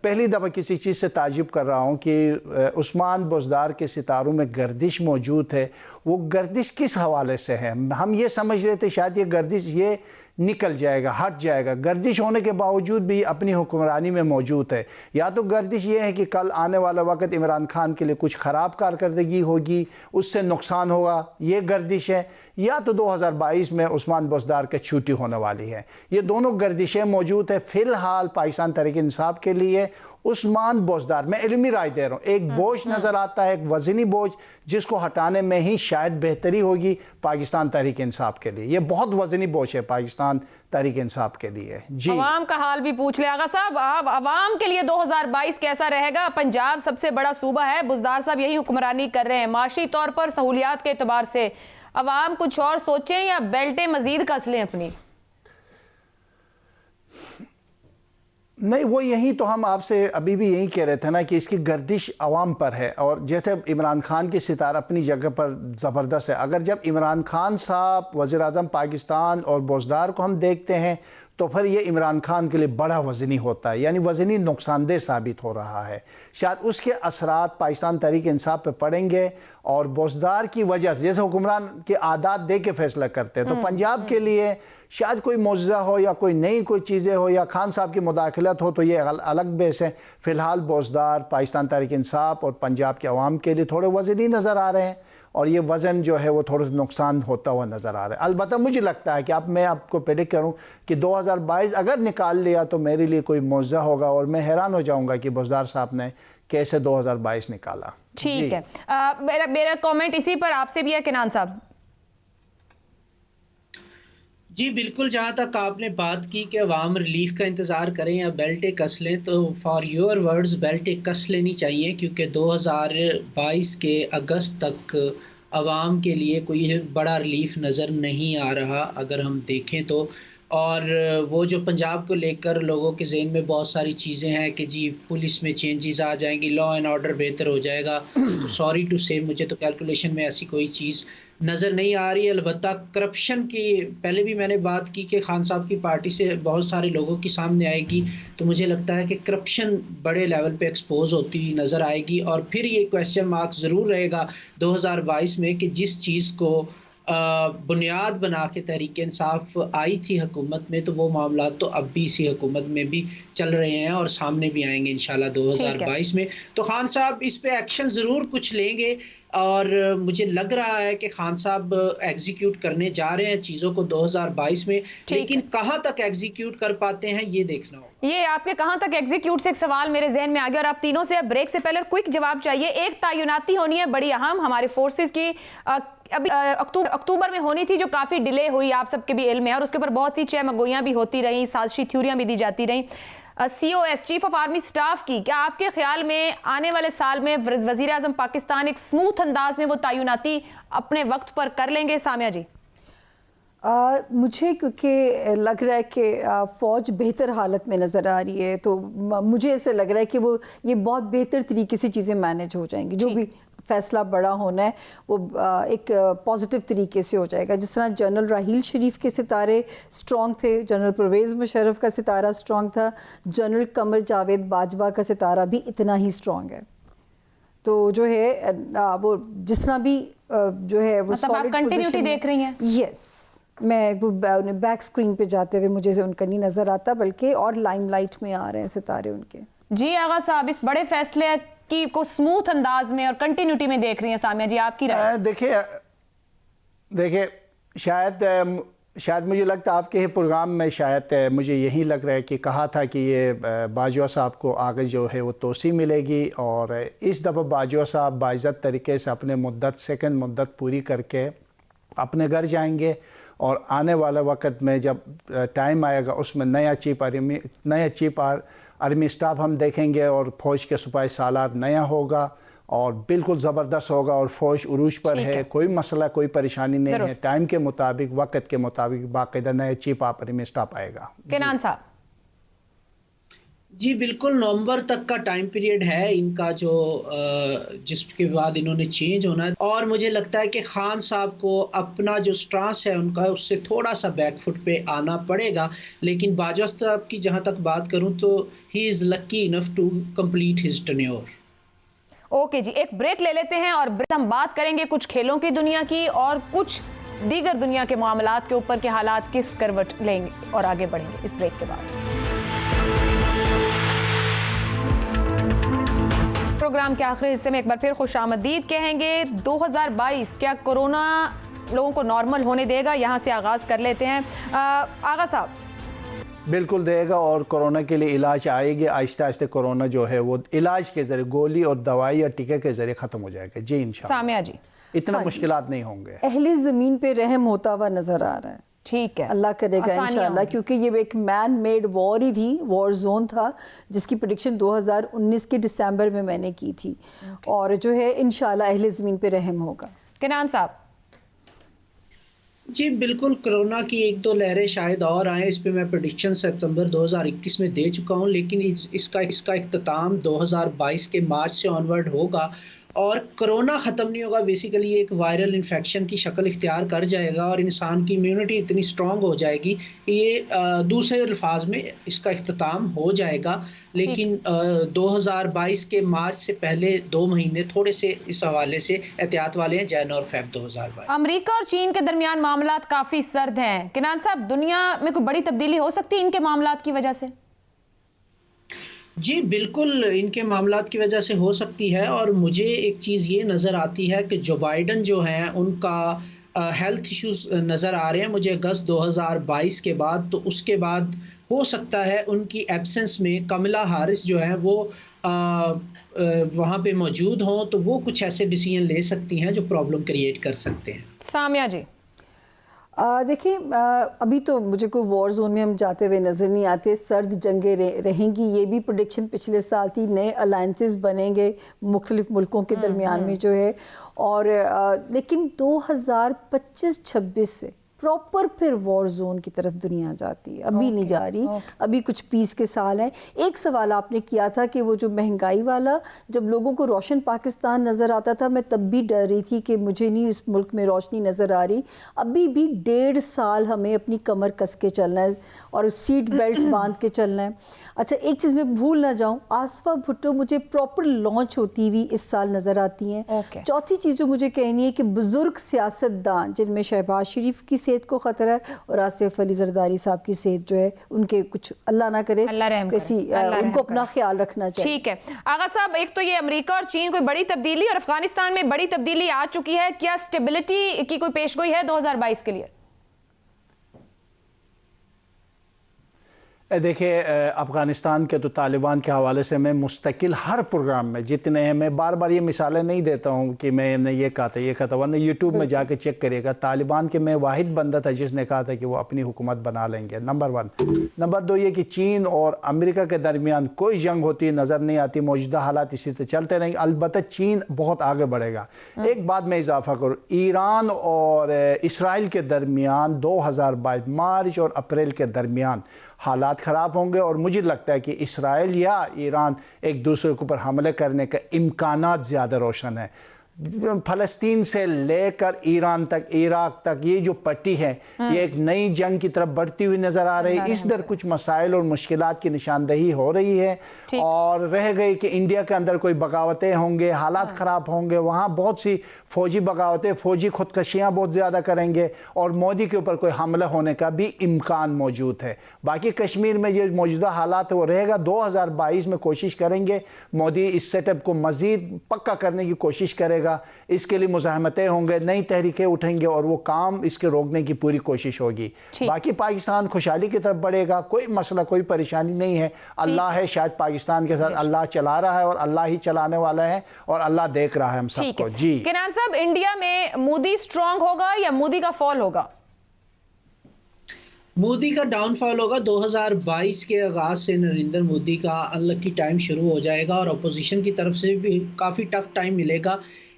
پہلی دفعہ کسی چیز سے تعجب کر رہا ہوں کہ عثمان بزدار کے ستاروں میں گردش موجود ہے. وہ گردش کس حوالے سے ہے؟ ہم یہ سمجھ رہے تھے شاید یہ گردش یہ نکل جائے گا، ہٹ جائے گا. گردش ہونے کے باوجود بھی اپنی حکمرانی میں موجود ہے. یا تو گردش یہ ہے کہ کل آنے والا وقت عمران خان کے لیے کچھ خراب کارکردگی ہوگی، اس سے نقصان ہوگا، یہ گردش ہے. یا تو 2022 میں عثمان بزدار کے چھوٹی ہونے والی ہے. یہ دونوں گردشیں موجود ہیں. فی الحال پاکستان تحریک انصاف کے لیے عثمان بزدار، میں علمی رائے دے رہا ہوں، ایک بوجھ نظر آتا ہے، ایک وزنی بوجھ جس کو ہٹانے میں ہی شاید بہتری ہوگی پاکستان تحریک انصاف کے لیے. یہ بہت وزنی بوجھ ہے پاکستان تحریک انصاف کے لیے. جی عوام کا حال بھی پوچھ لے آغا صاحب. عوام کے لیے 2022 کیسا رہے گا؟ پنجاب سب سے بڑا صوبہ ہے، بزدار صاحب یہی حکمرانی کر رہے ہیں. معاشی طور پر سہولیات کے اعتبار سے عوام کچھ اور سوچیں یا بیلٹیں مزید کس لیں اپنی؟ نہیں، وہ یہی تو ہم آپ سے ابھی بھی یہی کہہ رہے تھے نا کہ اس کی گردش عوام پر ہے. اور جیسے عمران خان کی ستارہ اپنی جگہ پر زبردست ہے، اگر جب عمران خان صاحب وزیر اعظم پاکستان اور بزدار کو ہم دیکھتے ہیں تو پھر یہ عمران خان کے لیے بڑا وزنی ہوتا ہے، یعنی وزنی نقصان دہ ثابت ہو رہا ہے. شاید اس کے اثرات پاکستان تحریک انصاف پہ پڑیں گے، اور بوزدار کی وجہ سے جیسے حکمران کے عادات دے کے فیصلہ کرتے ہیں، تو پنجاب کے لیے شاید کوئی معجزہ ہو یا کوئی نئی کوئی چیزیں ہو یا خان صاحب کی مداخلت ہو، تو یہ الگ بیس ہے. فی الحال بوزدار پاکستان تحریک انصاف اور پنجاب کے عوام کے لیے تھوڑے وزنی نظر آ رہے ہیں، اور یہ وزن جو ہے وہ تھوڑا نقصان ہوتا ہوا نظر آ رہا ہے. البتہ مجھے لگتا ہے کہ میں آپ کو پریڈکٹ کروں کہ 2022 اگر نکال لیا تو میرے لیے کوئی معجزہ ہوگا، اور میں حیران ہو جاؤں گا کہ بوزدار صاحب نے کیسے 2022 نکالا. ٹھیک ہے، میرا کامنٹ اسی پر آپ سے بھی ہے کنان صاحب. جی بالکل، جہاں تک آپ نے بات کی کہ عوام ریلیف کا انتظار کریں یا بیلٹیں کس لیں، تو فار یور ورڈز بیلٹیں کس لینی چاہیے، کیونکہ 2022 کے اگست تک عوام کے لیے کوئی بڑا ریلیف نظر نہیں آ رہا اگر ہم دیکھیں تو. اور وہ جو پنجاب کو لے کر لوگوں کے ذہن میں بہت ساری چیزیں ہیں کہ جی پولیس میں چینجز آ جائیں گی، لا اینڈ آرڈر بہتر ہو جائے گا، تو سوری ٹو سے مجھے تو کیلکولیشن میں ایسی کوئی چیز نظر نہیں آ رہی. البتہ کرپشن کی پہلے بھی میں نے بات کی کہ خان صاحب کی پارٹی سے بہت سارے لوگوں کے سامنے آئے گی، تو مجھے لگتا ہے کہ کرپشن بڑے لیول پہ ایکسپوز ہوتی ہوئی نظر آئے گی. اور پھر یہ کویسچن مارک ضرور رہے گا 2022 میں کہ جس چیز کو بنیاد بنا کے تحریک انصاف آئی تھی حکومت میں، تو وہ معاملات تو اب بھی اسی حکومت میں بھی چل رہے ہیں اور سامنے بھی آئیں گے انشاءاللہ 2022 میں. تو خان صاحب اس پہ ایکشن ضرور کچھ لیں گے، اور مجھے لگ رہا ہے کہ خان صاحب ایگزیکیوٹ کرنے جا رہے ہیں چیزوں کو 2022 میں، لیکن کہاں تک ایگزیکیوٹ کر پاتے ہیں یہ دیکھنا ہوگا. یہ آپ کے کہاں تک ایگزیکیوٹ سے ایک سوال میرے ذہن میں آ گیا، اور آپ تینوں سے اب بریک سے پہلے کوئک جواب چاہیے. ایک تعیناتی ہونی ہے بڑی اہم ہمارے فورسز کی، ابھی اکتوبر میں ہونی تھی جو کافی ڈیلے ہوئی، آپ سب کے بھی علم ہے، اور اس کے اوپر بہت سی چہ مگوئیاں بھی ہوتی رہیں، سازشی تھیوریاں بھی دی جاتی رہیں. C O S chief of army staff کی، کیا آپ کے خیال میں آنے والے سال میں وزیر اعظم پاکستان ایک سموتھ انداز میں وہ تعیناتی اپنے وقت پر کر لیں گے؟ سامیہ جی. مجھے کیونکہ لگ رہا ہے کہ فوج بہتر حالت میں نظر آ رہی ہے، تو مجھے ایسے لگ رہا ہے کہ وہ یہ بہت بہتر طریقے سے چیزیں مینج ہو جائیں گی. جو بھی فیصلہ بڑا ہونا ہے وہ ایک پازیٹیو طریقے سے ہو جائے گا. جس طرح جنرل راحیل شریف کے ستارے سٹرونگ تھے، جنرل پرویز مشرف کا ستارہ سٹرونگ تھا، جنرل قمر جاوید باجوہ کا ستارہ بھی اتنا ہی سٹرونگ ہے. تو جو ہے وہ جس طرح بھی جو ہے وہ آپ کنٹینیوٹی دیکھ رہی ہیں. یس، میں بیک سکرین پہ جاتے ہوئے مجھے ان کا نہیں نظر آتا، بلکہ اور لائم لائٹ میں آ رہے ہیں ستارے ان کے. جی آغا صاحب، اس بڑے فیصلے کی کو سموتھ انداز میں اور کنٹینیوٹی میں دیکھ رہی ہیں، سامیہ جی آپ کی رائے؟ دیکھیں شاید مجھے لگتا ہے آپ کے پروگرام میں شاید مجھے یہی لگ رہا ہے کہ کہا تھا کہ یہ باجوہ صاحب کو آگے جو ہے وہ توسیع ملے گی، اور اس دفعہ باجوہ صاحب باعزت طریقے سے اپنے سیکنڈ مدت پوری کر کے اپنے گھر جائیں گے، اور آنے والا وقت میں جب ٹائم آئے گا اس میں نیا چیف آرمی اسٹاف ہم دیکھیں گے، اور فوج کے سپاہی سالار نیا ہوگا اور بالکل زبردست ہوگا، اور فوج عروج پر ہے، کوئی مسئلہ کوئی پریشانی نہیں ہے. ٹائم کے مطابق وقت کے مطابق باقاعدہ نیا چیف آرمی اسٹاف آئے گا. کنان صاحب. جی بالکل، نومبر تک کا ٹائم پیریڈ ہے ان کا جو جس کے بعد انہوں نے چینج ہونا ہے، اور مجھے لگتا ہے کہ خان صاحب کو اپنا جو سٹرانس ہے ان کا اس سے تھوڑا سا بیک فٹ پہ آنا پڑے گا. لیکن باجوہ صاحب کی جہاں تک بات کروں تو he is lucky enough to complete his tenure. Okay جی، ایک بریک لے لیتے ہیں، اور ہم بات کریں گے کچھ کھیلوں کی دنیا کی اور کچھ دیگر دنیا کے معاملات کے اوپر کے حالات کس کروٹ لیں گے، اور آگے بڑھیں گے اس بریک کے بعد. پروگرام کے آخری حصے میں ایک بار پھر خوش آمدید کہیں گے. 2022 کیا کورونا لوگوں کو نارمل ہونے دے گا؟ یہاں سے آغاز کر لیتے ہیں. آغا صاحب. بالکل دے گا، اور کورونا کے لیے علاج آئے گی. آہستہ آہستہ کورونا جو ہے وہ علاج کے ذریعے گولی اور دوائی اور ٹیکے کے ذریعے ختم ہو جائے گا. جی انشاءاللہ. سامیہ جی. اتنا مشکلات نہیں ہوں گے. اہل زمین پہ رحم ہوتا ہوا نظر آ رہا ہے. ٹھیک ہے، اللہ کرے گا انشاءاللہ، کیونکہ یہ ایک مین میڈ وار ہی تھی، وار زون تھا، جس کی پریڈکشن 2019 کے دسمبر میں نے کی تھی، اور جو ہے انشاءاللہ اہل زمین پہ رحم ہوگا. کنان صاحب. جی بالکل، کرونا کی ایک دو لہریں شاید اور آئیں، اس پہ میں پریڈکشن سپتمبر 2021 میں دے چکا ہوں، لیکن اس کا اختتام 2022 کے مارچ سے آنورڈ ہوگا. اور کرونا ختم نہیں ہوگا. بیسیکلی ایک وائرل انفیکشن کی شکل اختیار کر جائے گا اور انسان کی امیونٹی اتنی اسٹرانگ ہو جائے گی کہ یہ دوسرے الفاظ میں اس کا اختتام ہو جائے گا. لیکن 2022 کے مارچ سے پہلے 2 مہینے تھوڑے سے اس حوالے سے احتیاط والے ہیں, جن اور فیب 2022. امریکہ اور چین کے درمیان معاملات کافی سرد ہیں. کنان صاحب, دنیا میں کوئی بڑی تبدیلی ہو سکتی ہے ان کے معاملات کی وجہ سے؟ جی بالکل, ان کے معاملات کی وجہ سے ہو سکتی ہے. اور مجھے ایک چیز یہ نظر آتی ہے کہ جو بائیڈن جو ہیں ان کا ہیلتھ ایشوز نظر آ رہے ہیں مجھے اگست 2022 کے بعد. تو اس کے بعد ہو سکتا ہے ان کی ایبسنس میں کملا ہارس جو ہیں وہ وہاں پہ موجود ہوں, تو وہ کچھ ایسے ڈیسیژن لے سکتی ہیں جو پرابلم کریٹ کر سکتے ہیں. سامیہ جی, دیکھیں ابھی تو مجھے کوئی وار زون میں ہم جاتے ہوئے نظر نہیں آتے. سرد جنگیں رہیں گی, یہ بھی پریڈکشن پچھلے سال تھی. نئے الائنسز بنیں گے مختلف ملکوں کے درمیان میں جو ہے. اور لیکن 2025-26 سے پراپر پھر وار زون کی طرف دنیا جاتی ہے, ابھی نہیں جا رہی. ابھی کچھ پیس کے سال ہیں. ایک سوال آپ نے کیا تھا کہ وہ جو مہنگائی والا, جب لوگوں کو روشن پاکستان نظر آتا تھا میں تب بھی ڈر رہی تھی کہ مجھے نہیں اس ملک میں روشنی نظر آ رہی. ابھی بھی 1.5 سال ہمیں اپنی کمر کس کے چلنا ہے اور سیٹ بیلٹ باندھ کے چلنا ہے. اچھا ایک چیز میں بھول نہ جاؤں, آصفہ بھٹو مجھے پراپر لانچ ہوتی ہوئی اس سال نظر آتی ہیں. چوتھی چیز جو مجھے کہنی ہے کہ بزرگ سیاستدان جن میں شہباز شریف کی صحت کو خطرہ ہے اور آصف علی زرداری صاحب کی صحت جو ہے ان کے کچھ اللہ نہ کرے کسی ان کو اپنا خیال رکھنا چاہیے. ٹھیک ہے آغا صاحب, ایک تو یہ امریکہ اور چین کوئی بڑی تبدیلی اور افغانستان میں بڑی تبدیلی آ چکی ہے, کیا سٹیبلٹی کی کوئی پیش گوئی ہے 2022 کے لیے؟ دیکھیں افغانستان کے تو طالبان کے حوالے سے میں مستقل ہر پروگرام میں جتنے ہیں, میں بار بار یہ مثالیں نہیں دیتا ہوں کہ میں نے یہ کہا تھا یہ کہا تھا, ورنہ یوٹیوب میں جا کے چیک کریے گا. طالبان کے میں واحد بندہ تھا جس نے کہا تھا کہ وہ اپنی حکومت بنا لیں گے, نمبر 1. نمبر 2 یہ کہ چین اور امریکہ کے درمیان کوئی جنگ ہوتی نظر نہیں آتی. موجودہ حالات اسی سے چلتے رہیں گے. البتہ چین بہت آگے بڑھے گا. ایک بات میں اضافہ کروں, ایران اور اسرائیل کے درمیان 2022 مارچ اور اپریل کے درمیان حالات خراب ہوں گے, اور مجھے لگتا ہے کہ اسرائیل یا ایران ایک دوسرے کے اوپر حملے کرنے کا امکانات زیادہ روشن ہیں. فلسطین سے لے کر ایران تک, عراق تک, یہ جو پٹی ہے یہ ایک نئی جنگ کی طرف بڑھتی ہوئی نظر آ رہی ہے. اس در کچھ مسائل اور مشکلات کی نشاندہی ہو رہی ہے. اور رہ گئی کہ انڈیا کے اندر کوئی بغاوتیں ہوں گے, حالات خراب ہوں گے, وہاں بہت سی فوجی بغاوتیں, فوجی خودکشیاں بہت زیادہ کریں گے, اور مودی کے اوپر کوئی حملہ ہونے کا بھی امکان موجود ہے. باقی کشمیر میں جو موجودہ حالات ہے وہ رہے گا. 2022 میں کوشش کریں گے مودی اس سیٹ اپ کو مزید پکا کرنے کی کوشش کرے گا. اس کے لیے مزاحمتیں ہوں گے, نئی تحریکیں اٹھیں گے, اور وہ کام اس کے روکنے کی پوری کوشش ہوگی. باقی پاکستان خوشحالی کی طرف بڑھے گا, کوئی مسئلہ کوئی پریشانی نہیں ہے. اللہ ہے شاید پاکستان کے ساتھ, اللہ چلا رہا ہے اور اللہ ہی چلانے والا ہے, اور اللہ دیکھ رہا ہے ہم سب کو. جی کنان صاحب, انڈیا میں مودی سٹرونگ ہوگا یا مودی کا فال ہوگا؟ مودی کا ڈاؤن فال ہوگا. 2022 کے آغاز سے نریندر مودی کا انلکی ٹائم شروع ہو جائے گا, اور اپوزیشن کی طرف سے بھی کافی ٹف ٹائم ملے گا.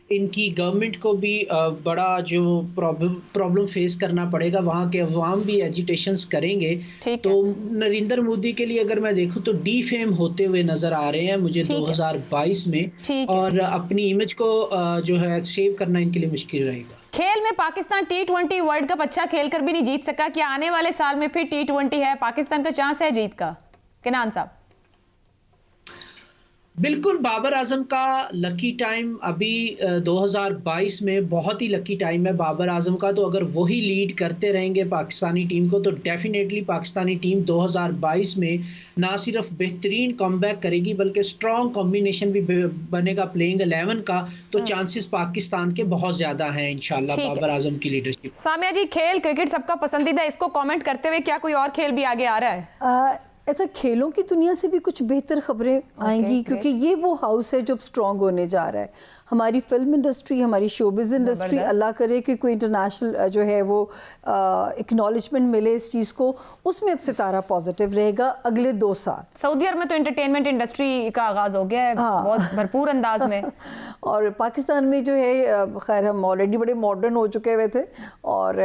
ان کی گورنمنٹ کو بھی بڑا جو پرابلم فیس کرنا پڑے گا. وہاں کے عوام بھی ایجیٹیشنز کریں گے. تو نریندر مودی کے لیے اگر میں دیکھوں تو ڈی فیم ہوتے ہوئے نظر آ رہے ہیں مجھے 2022 میں, اور اپنی امیج کو جو ہے سیو کرنا ان کے لیے مشکل رہے گا. کھیل میں پاکستان T20 ورلڈ کپ اچھا کھیل کر بھی نہیں جیت سکا, کیا آنے والے سال میں پھر T20 ہے, پاکستان کا چانس ہے جیت کا؟ کنان صاحب. بالکل, بابر اعظم کا لکی ٹائم ابھی 2022 میں بہت ہی لکی ٹائم ہے بابر اعظم کا. تو اگر وہی لیڈ کرتے رہیں گے پاکستانی ٹیم کو تو ڈیفینیٹلی پاکستانی ٹیم 2022 میں نہ صرف بہترین کم بیک کرے گی بلکہ اسٹرانگ کمبینیشن بھی بنے گا پلینگ 11 کا. تو چانسز پاکستان کے بہت زیادہ ہیں انشاءاللہ بابر اعظم کی لیڈرشپ. سامیہ جی, کھیل کرکٹ سب کا پسندیدہ, اس کو کامنٹ کرتے ہوئے کیا کوئی اور کھیل بھی آگے آ رہا ہے؟ ایسا کھیلوں کی دنیا سے بھی کچھ بہتر خبریں آئیں گی, کیونکہ یہ وہ ہاؤس ہے جو سٹرونگ ہونے جا رہا ہے. ہماری فلم انڈسٹری, ہماری شوبز انڈسٹری, اللہ کرے کہ کوئی انٹرنیشنل جو ہے وہ اکنالجمنٹ ملے اس چیز کو, اس میں اب ستارہ پازیٹیو رہے گا اگلے 2 سال. سعودی عرب میں تو انٹرٹینمنٹ انڈسٹری کا آغاز ہو گیا ہے بہت بھرپور انداز میں, اور پاکستان میں جو ہے خیر ہم آلریڈی بڑے ماڈرن ہو چکے ہوئے تھے, اور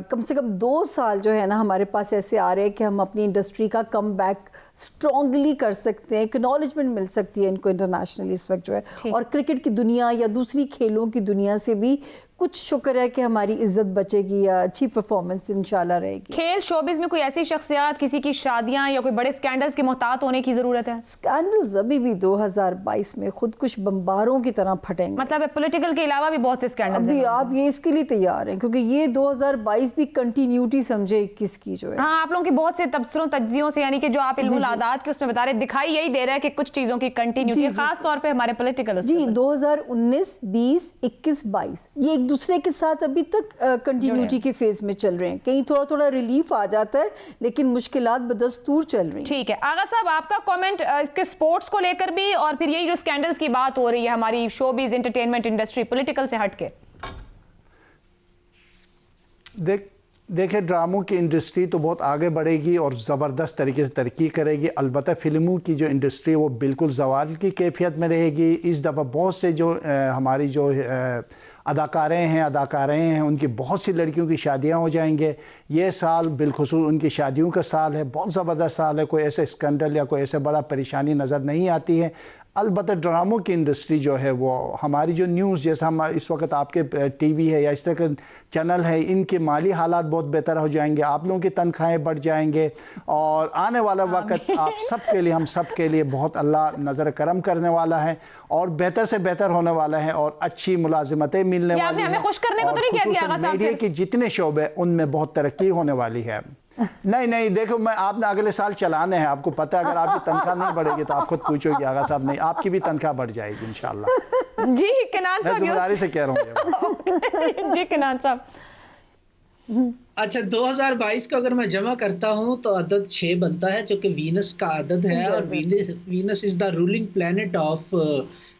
کم سے کم 2 سال جو ہے نا ہمارے پاس ایسے آ رہے ہیں کہ ہم اپنی انڈسٹری کا کم بیک اسٹرانگلی کر سکتے ہیں, اکنالجمنٹ مل سکتی ہے ان کو انٹرنیشنلی اس وقت جو ہے. اور کرکٹ کی دنیا یا دوسری کھیلوں کی دنیا سے بھی کچھ شکر ہے کہ ہماری عزت بچے گی یا اچھی پرفارمنس انشاءاللہ رہے گی. کھیل شوبز میں کوئی ایسی شخصیات، کسی کی شادیاں یا کوئی بڑے سکینڈلز کے محتاط ہونے کی ضرورت ہے؟ سکینڈلز ابھی بھی 2022 میں خود کچھ بمباروں کی طرح پھٹیں گے. مطلب پولیٹیکل کے علاوہ بھی بہت سے سکینڈلز ہیں. ابھی آپ یہ اس کے لیے تیار ہیں کیونکہ یہ 2022 بھی کنٹینیوٹی سمجھے 21 کی جو ہے. ہاں، آپ لوگوں کے بہت سے تبصروں تجزیوں سے، یعنی کہ جو آپ علم العادات کے اس میں بتا رہے، دکھائی یہی دے رہا ہے کہ کچھ چیزوں کی کنٹینیوٹی، خاص طور پہ ہمارے پولیٹیکل. جی 2019 20 21 22 یہ ایک دوسرے کے ساتھ ابھی تک کنٹینیوٹی کے فیز میں چل رہے ہیں. کہیں تھوڑا تھوڑا ریلیف آ جاتا ہے لیکن مشکلات بدستور چل رہی ہیں. ٹھیک ہے آغا صاحب، آپ کا کامنٹ اس کے سپورٹس کو لے کر بھی، اور پھر یہی جو سکینڈلز کی بات ہو رہی ہے ہماری شوبیز انٹرٹینمنٹ انڈسٹری پولیٹیکل سے ہٹ کے. دیکھیں ڈراموں کی انڈسٹری تو بہت آگے بڑھے گی اور زبردست طریقے سے ترقی کرے گی. البتہ فلموں کی جو انڈسٹری وہ بالکل زوال کی کیفیت میں رہے گی. اس دفعہ بہت سے جو ہماری جو اداکاریں ہیں ان کی بہت سی لڑکیوں کی شادیاں ہو جائیں گے. یہ سال بالخصوص ان کی شادیوں کا سال ہے، بہت زبردست سال ہے. کوئی ایسے اسکینڈل یا کوئی ایسے بڑا پریشانی نظر نہیں آتی ہے. البتہ ڈراموں کی انڈسٹری جو ہے وہ ہماری جو نیوز، جیسا ہم اس وقت آپ کے ٹی وی ہے یا اس طرح کے چینل ہے، ان کے مالی حالات بہت بہتر ہو جائیں گے. آپ لوگوں کی تنخواہیں بڑھ جائیں گے اور آنے والا وقت آپ سب کے لیے، ہم سب کے لیے بہت اللہ نظر کرم کرنے والا ہے اور بہتر سے بہتر ہونے والا ہے اور اچھی ملازمتیں ملنے والی ہیں. ہمیں خوش کرنے کو تو نہیں کہتی آغا صاحب میڈیا کی جتنے شعبے ان میں بہت ترقی ہونے والی ہے. نہیں دیکھو، آپ نے اگلے سال چلانے ہیں، آپ کو پتہ ہے اگر آپ کی تنخواہ نہیں بڑھے گی تو آپ خود پوچھو گے آغا صاحب. نہیں، آپ کی بھی تنخواہ بڑھ جائے گی انشاءاللہ. جی کنان صاحب، میں ذمہ داری سے کہہ رہا ہوں. جی کنان صاحب. اچھا 2022 کو اگر میں جمع کرتا ہوں تو عدد 6 بنتا ہے، جو کہ وینس کا عدد ہے اور Venus is the ruling planet of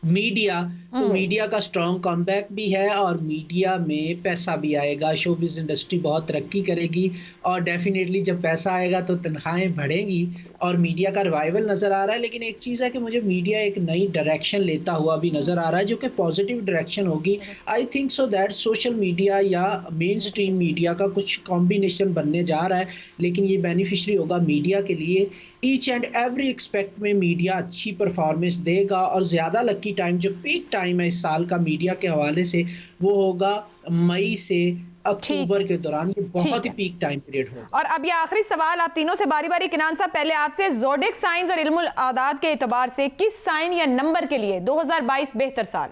media. تو میڈیا کا اسٹرانگ کم بیک بھی ہے اور میڈیا میں پیسہ بھی آئے گا. شوبز انڈسٹری بہت ترقی کرے گی اور ڈیفینیٹلی جب پیسہ آئے گا تو تنخواہیں بڑھیں گی اور میڈیا کا ریوائول نظر آ رہا ہے. لیکن ایک چیز ہے کہ مجھے میڈیا ایک نئی ڈائریکشن لیتا ہوا بھی نظر آ رہا ہے جو کہ پازیٹیو ڈائریکشن ہوگی. I think so that social media یا مین اسٹریم میڈیا کا کچھ کمبینیشن بننے جا رہا ہے، لیکن یہ بینیفیشری ہوگا میڈیا کے لیے. ایچ اینڈ ایوری ایکسپیکٹ میں میڈیا اچھی پرفارمنس دے گا اور زیادہ لکی ٹائم جو پیک ٹائم ہے اس سال کا میڈیا کے حوالے سے وہ ہوگا مئی سے اکتوبر کے دوران. یہ بہت ہی پیک ٹائم پیریڈ ہوگا. اور اب یہ آخری سوال آپ تینوں سے باری باری. کنان صاحب پہلے آپ سے، زوڈک سائنس اور علم العادات کے اعتبار سے کس سائن یا نمبر کے لیے 2022 بہتر سال؟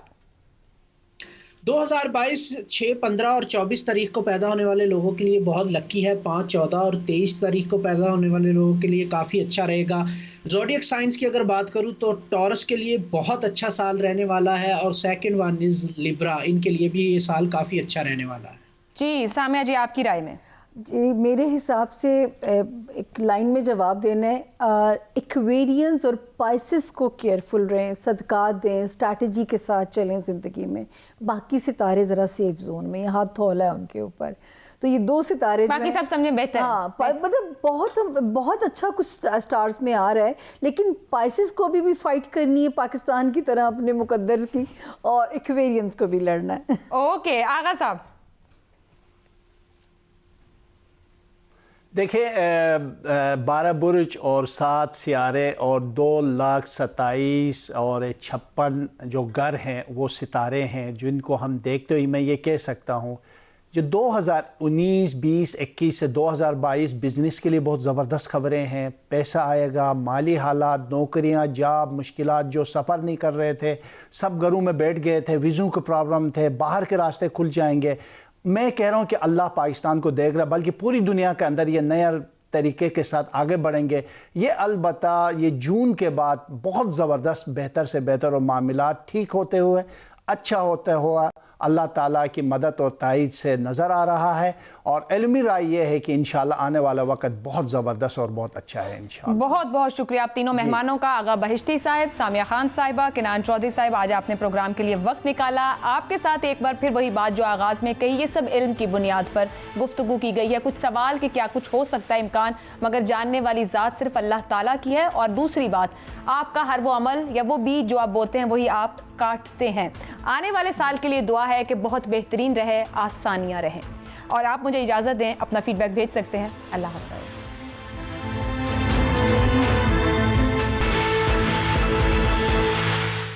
2022 6 15 اور 24 تاریخ کو پیدا ہونے والے لوگوں کے لیے بہت لکی ہے. 5 14 اور 23 تاریخ کو پیدا ہونے والے لوگوں کے لیے کافی اچھا رہے گا. زوڈیک سائنس کی اگر بات کروں تو ٹورس کے لیے بہت اچھا سال رہنے والا ہے اور سیکنڈ ون از لیبرا، ان کے لیے بھی یہ سال کافی اچھا رہنے والا ہے. جی سامیہ جی، آپ کی رائے میں؟ جی میرے حساب سے ایک لائن میں جواب دینا ہے. ایکویرینس اور پائسس کو کیئرفل رہیں، صدقات دیں، اسٹریٹجی کے ساتھ چلیں زندگی میں. باقی ستارے ذرا سیف زون میں، ہاتھ تھولا ہے ان کے اوپر. تو یہ 2 ستارے باقی سب سمجھیں بہتر. ہاں مطلب بہت اچھا کچھ اسٹارز میں آ رہا ہے، لیکن پائسس کو بھی فائٹ کرنی ہے پاکستان کی طرح اپنے مقدر کی، اور ایکویرینس کو بھی لڑنا ہے. اوکے آغا صاحب. دیکھیں 12 برج اور 7 سیارے اور 2,27,000 اور 56 جو گر ہیں وہ ستارے ہیں جن کو ہم دیکھتے ہوئے میں یہ کہہ سکتا ہوں جو 2019 20 21 سے 2022 بزنس کے لیے بہت زبردست خبریں ہیں. پیسہ آئے گا، مالی حالات، نوکریاں، جاب، مشکلات، جو سفر نہیں کر رہے تھے سب گھروں میں بیٹھ گئے تھے، ویزوں کے پرابلم تھے، باہر کے راستے کھل جائیں گے. میں کہہ رہا ہوں کہ اللہ پاکستان کو دیکھ رہا ہے، بلکہ پوری دنیا کے اندر یہ نیا طریقے کے ساتھ آگے بڑھیں گے. یہ البتہ یہ جون کے بعد بہت زبردست بہتر سے بہتر اور معاملات ٹھیک ہوتے ہوئے اچھا ہوتا ہوا اللہ تعالیٰ کی مدد اور تائید سے نظر آ رہا ہے. اور علمی رائے یہ ہے کہ انشاءاللہ آنے والا وقت بہت زبردست اور بہت اچھا ہے انشاءاللہ. بہت بہت شکریہ آپ تینوں مہمانوں کا، آغا بہشتی صاحب، سامیہ خان صاحبہ، کنان چودھری صاحب. آج آپ نے پروگرام کے لیے وقت نکالا. آپ کے ساتھ ایک بار پھر وہی بات جو آغاز میں کہی، یہ سب علم کی بنیاد پر گفتگو کی گئی ہے. کچھ سوال کہ کیا کچھ ہو سکتا ہے امکان، مگر جاننے والی ذات صرف اللہ تعالیٰ کی ہے. اور دوسری بات، آپ کا ہر وہ عمل یا وہ بیج جو آپ بوتے ہیں وہی آپ کاٹتے ہیں. آنے والے سال کے لیے دعا ہے کہ بہت بہترین رہے، آسانیاں رہیں. اور آپ مجھے اجازت دیں، اپنا فیڈ بیک بھیج سکتے ہیں. اللہ حافظ.